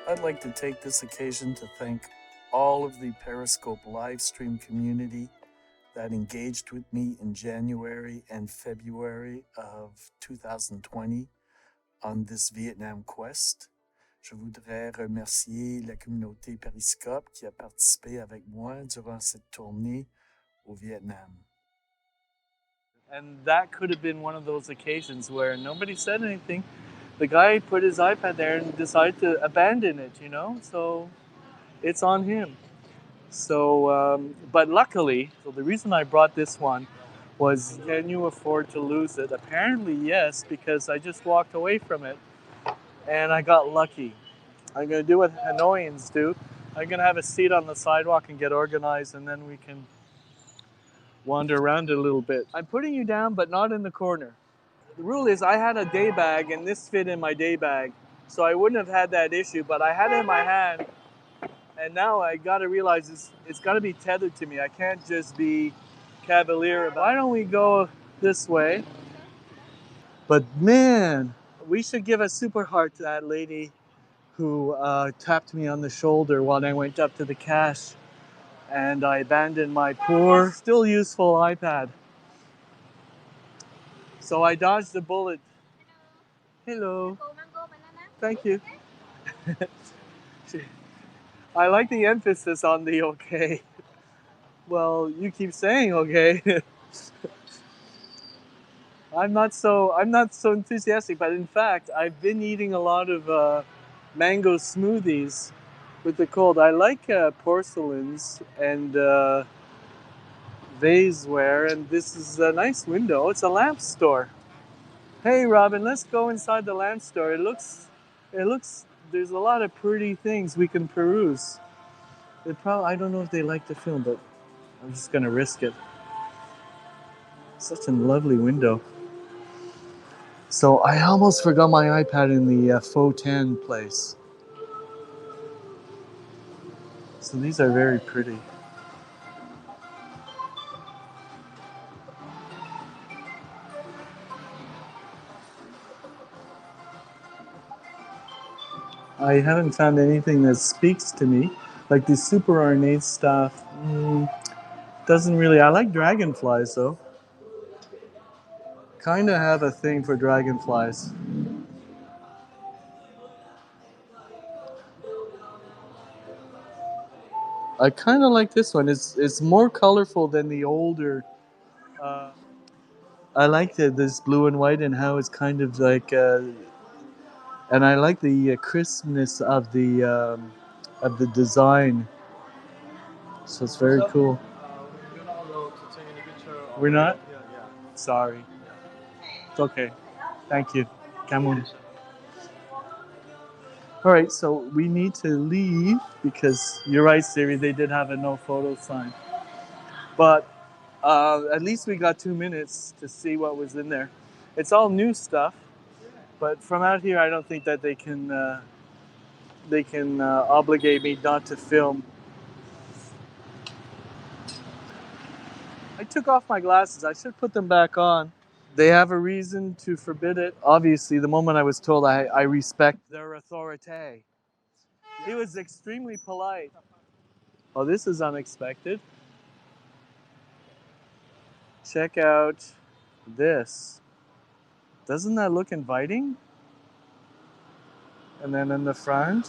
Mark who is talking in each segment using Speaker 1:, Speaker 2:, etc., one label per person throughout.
Speaker 1: I'd like to take this occasion to thank all of the Periscope live stream community that engaged with me in January and February of 2020 on this Vietnam quest. Je voudrais remercier la communauté Periscope qui a participé avec moi durant cette tournée au Vietnam. And that could have been one of those occasions where nobody said anything. The guy put his iPad there and decided to abandon it, so it's on him. So, but luckily, so the reason I brought this one was, can you afford to lose it? Apparently, yes, because I just walked away from it and I got lucky. I'm going to do what Hanoians do. I'm going to have a seat on the sidewalk and get organized, and then we can wander around it a little bit. I'm putting you down, but not in the corner. The rule is I had a day bag, and this fit in my day bag, so I wouldn't have had that issue, but I had it in my hand, and now I got to realize it's got to be tethered to me. I can't just be cavalier about it. Why don't we go this way? But man, we should give a super heart to that lady who tapped me on the shoulder while I went up to the cache and I abandoned my poor, still useful iPad. So I dodged a bullet. Hello. Thank you. I like the emphasis on the okay. Well, you keep saying okay. I'm not so enthusiastic, but in fact, I've been eating a lot of mango smoothies with the cold. I like porcelains and vaseware, and this is a nice window. It's a lamp store. Hey, Robin, let's go inside the lamp store. It looks. There's a lot of pretty things we can peruse. I don't know if they like to film, but I'm just gonna risk it. Such a lovely window. So I almost forgot my iPad in the Faux Tan place. So these are very pretty. I haven't found anything that speaks to me. Like the super ornate stuff, doesn't really. I like dragonflies though. Kind of have a thing for dragonflies. I kind of like this one. It's more colorful than the older. Uh, I like this blue and white and how it's kind of like, and I like the crispness of the design. So it's very cool. We're not allowed to take any picture. We're not. Yeah. Sorry. It's okay. Thank you. Cameron. All right, so we need to leave because you're right, Siri. They did have a no photo sign, but at least we got 2 minutes to see what was in there. It's all new stuff, but from out here, I don't think that they can obligate me not to film. I took off my glasses. I should put them back on. They have a reason to forbid it. Obviously, the moment I was told, I respect their authority. He was extremely polite. Oh, this is unexpected. Check out this. Doesn't that look inviting? And then in the front.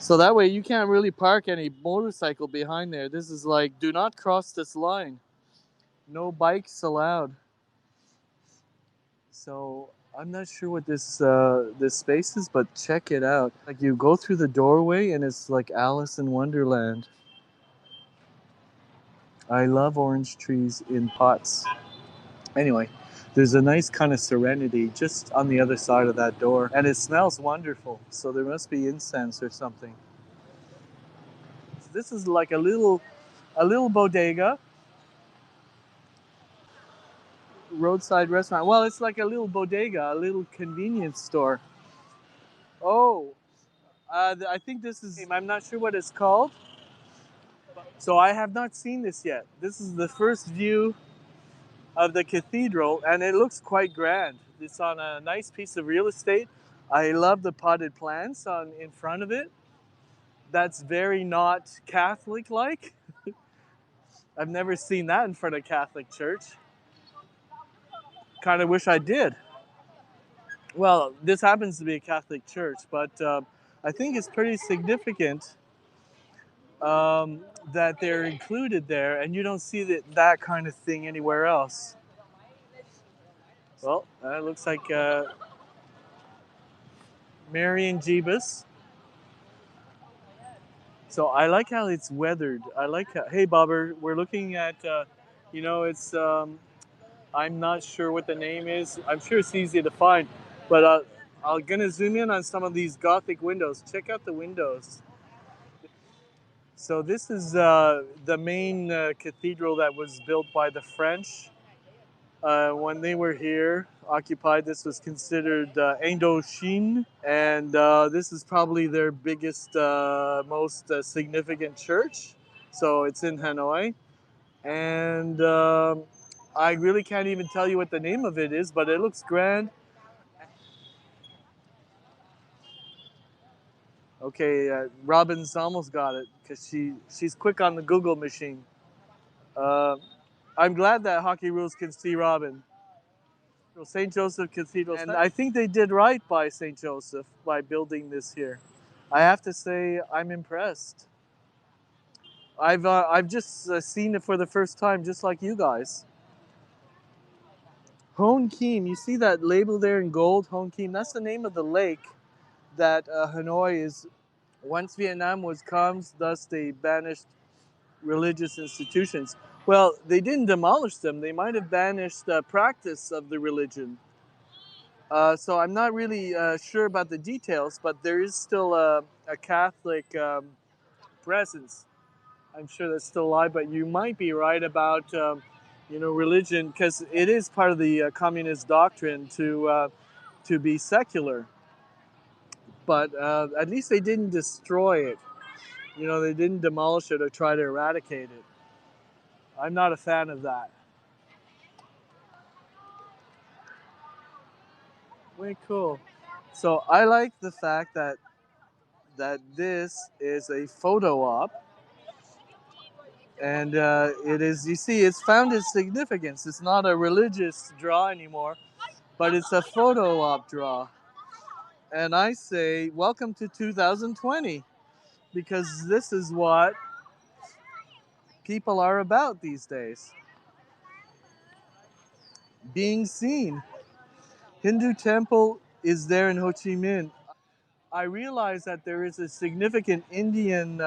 Speaker 1: So that way you can't really park any motorcycle behind there. This is like, do not cross this line. No bikes allowed. So I'm not sure what this space is, but check it out. Like you go through the doorway and it's like Alice in Wonderland. I love orange trees in pots. Anyway, there's a nice kind of serenity just on the other side of that door, and it smells wonderful. So there must be incense or something. So this is like a little bodega, roadside restaurant. Well, it's like a little bodega, a little convenience store. Oh, I think this is. I'm not sure what it's called. So I have not seen this yet. This is the first view of the cathedral, and it looks quite grand. It's on a nice piece of real estate.
Speaker 2: I love the potted plants on in front of it. That's very not Catholic like. I've never seen that in front of a Catholic church. Kind of wish I did. Well, this happens to be a Catholic church, but I think it's pretty significant um, that they're included there, and you don't see that kind of thing anywhere else. Well, it looks like Mary and Jeebus. So I like how it's weathered. I like how, hey Bobber, we're looking at, it's, I'm not sure what the name is. I'm sure it's easy to find, but I'm gonna zoom in on some of these Gothic windows. Check out the windows. So this is the main cathedral that was built by the French when they were here, occupied. This was considered Indochine, and this is probably their biggest, most significant church. So it's in Hanoi, and I really can't even tell you what the name of it is, but it looks grand. Okay, Robin's almost got it because she's quick on the Google machine. Uh, I'm glad that Hockey Rules can see Robin. St. Joseph Cathedral, and I think they did right by St. Joseph by building this here. I have to say, I'm impressed. I've just seen it for the first time, just like you guys. Hon Kim, you see that label there in gold, Hon Kim? That's the name of the lake that Hanoi is. Once Vietnam was comes, thus they banished religious institutions. Well, they didn't demolish them. They might have banished the practice of the religion. So I'm not really sure about the details, but there is still a Catholic presence. I'm sure that's still alive, but you might be right about religion because it is part of the communist doctrine to be secular. But at least they didn't destroy it. You know, they didn't demolish it or try to eradicate it. I'm not a fan of that. Way cool. So I like the fact that this is a photo op, and it is. You see, it's found its significance. It's not a religious draw anymore, but it's a photo op draw. And I say, welcome to 2020, because this is what people are about these days. Being seen. Hindu temple is there in Ho Chi Minh. I realize that there is a significant Indian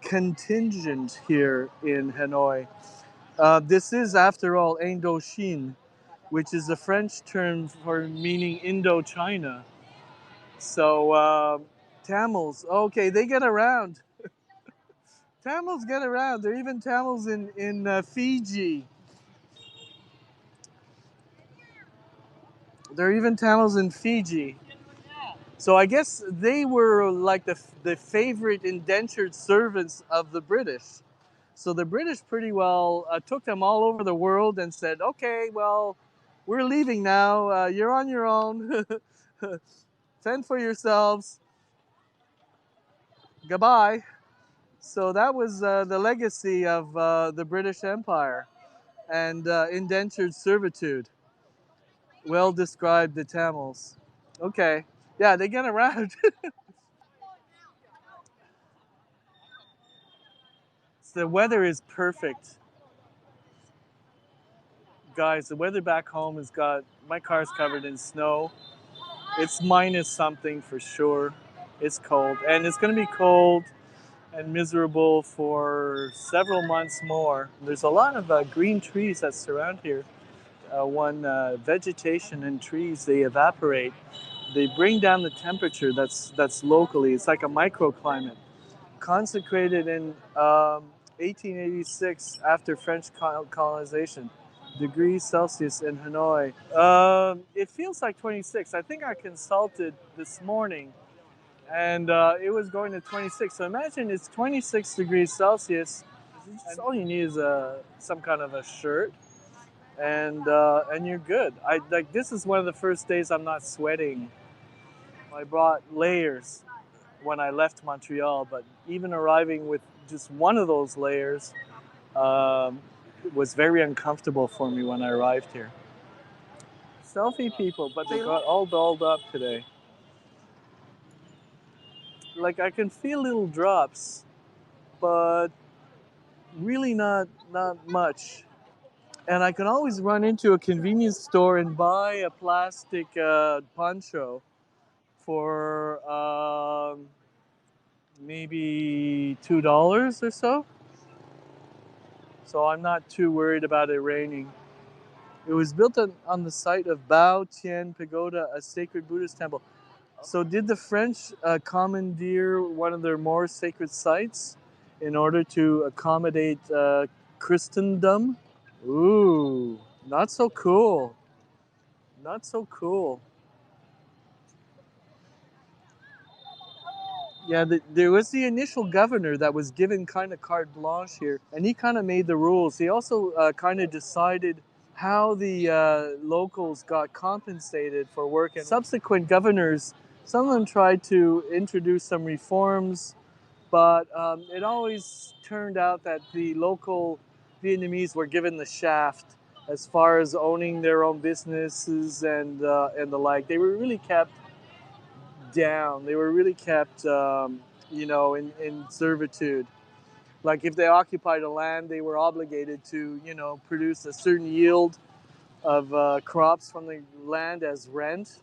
Speaker 2: contingent here in Hanoi. This is, after all, Indochine, which is a French term for meaning Indochina. So Tamils, okay, they get around. Tamils get around. There are even Tamils in Fiji. There are even Tamils in Fiji. So I guess they were like the favorite indentured servants of the British. So the British pretty well took them all over the world and said, okay, well, we're leaving now. You're on your own. Fend for yourselves. Goodbye. So that was the legacy of the British Empire and indentured servitude. Well described, the Tamils. Okay. Yeah, they get around. The weather is perfect. Guys, the weather back home has got my car's covered in snow. It's minus something for sure. It's cold. And it's going to be cold and miserable for several months more. There's a lot of green trees that surround here. When vegetation and trees they evaporate, they bring down the temperature. That's locally. It's like a microclimate, consecrated in 1886 after French colonization. Degrees Celsius in Hanoi. It feels like 26. I think I consulted this morning, and it was going to 26. So imagine it's 26 degrees Celsius. All you need is some kind of a shirt, and you're good. I like this is one of the first days I'm not sweating. I brought layers when I left Montreal, but even arriving with just one of those layers um, was very uncomfortable for me when I arrived here. Selfie people, but they got all dolled up today. Like I can feel little drops, but really not much. And I can always run into a convenience store and buy a plastic poncho for maybe $2 or so. So I'm not too worried about it raining. It was built on the site of Bao Tian Pagoda, a sacred Buddhist temple. So did the French commandeer one of their more sacred sites in order to accommodate Christendom? Ooh, not so cool. Not so cool. Yeah, there was the initial governor that was given kind of carte blanche here, and he kind of made the rules. He also kind of decided how the locals got compensated for work. And subsequent governors, some of them tried to introduce some reforms, but it always turned out that the local Vietnamese were given the shaft as far as owning their own businesses and the like. They were really kept down. They were really kept, in servitude. Like if they occupied a land, they were obligated to, produce a certain yield of crops from the land as rent.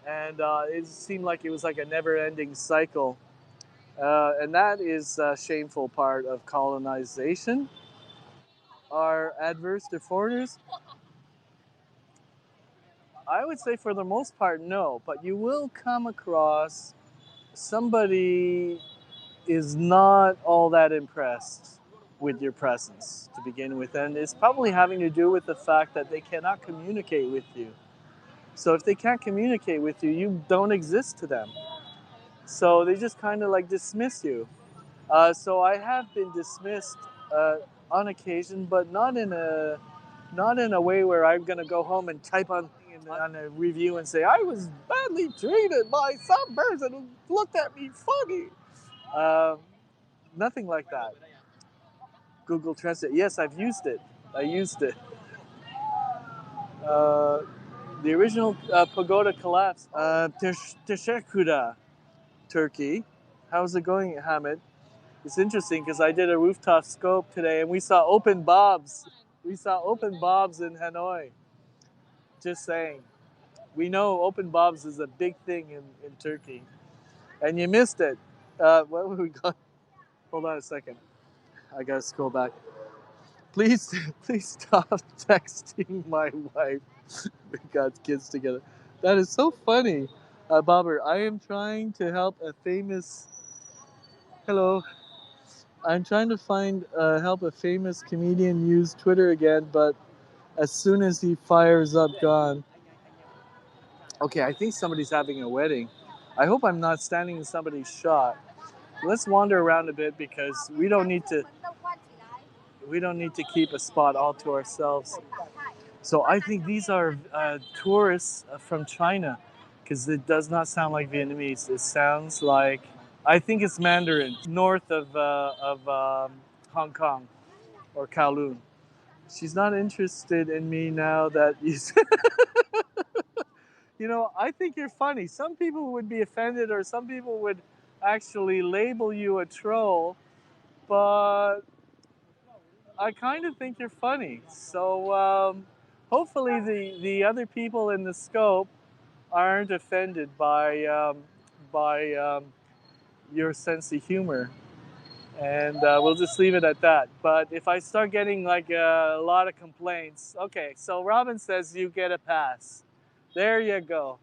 Speaker 2: And it seemed like it was like a never-ending cycle. And that is a shameful part of colonization. Are adverse to foreigners? I would say for the most part, no. But you will come across somebody is not all that impressed with your presence to begin with. And it's probably having to do with the fact that they cannot communicate with you. So if they can't communicate with you, you don't exist to them. So they just kind of like dismiss you. So I have been dismissed on occasion, but not in a way where I'm gonna go home and type on a review and say I was badly treated by some person who looked at me funny. Um, Nothing like that. Google Translate. Yes, I've used it. I used it. Uh, the original pagoda collapsed. Teşekkürler, Turkey. How's it going, Hamid? It's interesting because I did a rooftop scope today and we saw open bobs. We saw open bobs in Hanoi. Just saying. We know open bobs is a big thing in Turkey. And you missed it. What were we going? Hold on a second. I gotta scroll back. Please, please stop texting my wife. We got kids together. That is so funny. Bobber, I am trying to help a famous. Hello. I'm trying to help a famous comedian use Twitter again, but as soon as he fires up, gone. Okay, I think somebody's having a wedding. I hope I'm not standing in somebody's shot. Let's wander around a bit because we don't need to keep a spot all to ourselves. So I think these are tourists from China because it does not sound like Vietnamese. It sounds like, I think it's Mandarin, north of Hong Kong or Kowloon. She's not interested in me now that you I think you're funny. Some people would be offended or some people would actually label you a troll, but I kind of think you're funny. So hopefully the other people in the scope aren't offended by your sense of humor, and we'll just leave it at that. But if I start getting like a lot of complaints, okay. So Robin says you get a pass. There you go.